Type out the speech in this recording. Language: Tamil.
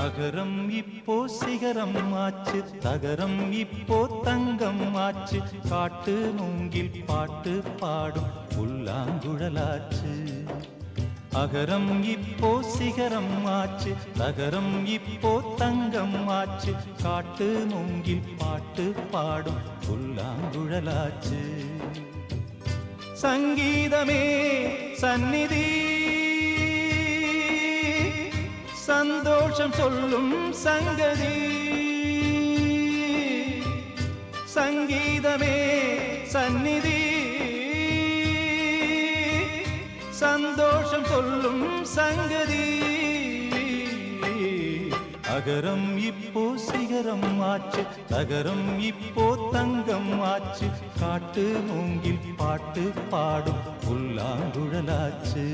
அகரம் இப்போ சிகரம் ஆச்சு, தகரம் இப்போ தங்கம் ஆச்சு, காட்டு மூங்கில் பாட்டு பாடும் புல்லாங்குழலாச்சு. அகரம் இப்போ சிகரம் ஆச்சு, தகரம் இப்போ தங்கம் ஆச்சு, காட்டு மூங்கில் பாட்டு பாடும் புல்லாங்குழலாச்சு. சங்கீதமே சந்நிதி, சந்தோஷம் சொல்லும் சங்கதி. சங்கீதமே சந்நிதி, சந்தோஷம் சொல்லும் சங்கதி. அகரம் இப்போ சிகரம் ஆச்சு, தகரம் இப்போ தங்கம் ஆச்சு, காட்டு மூங்கில் பாட்டு பாடும் புல்லாங்குழலாச்சு.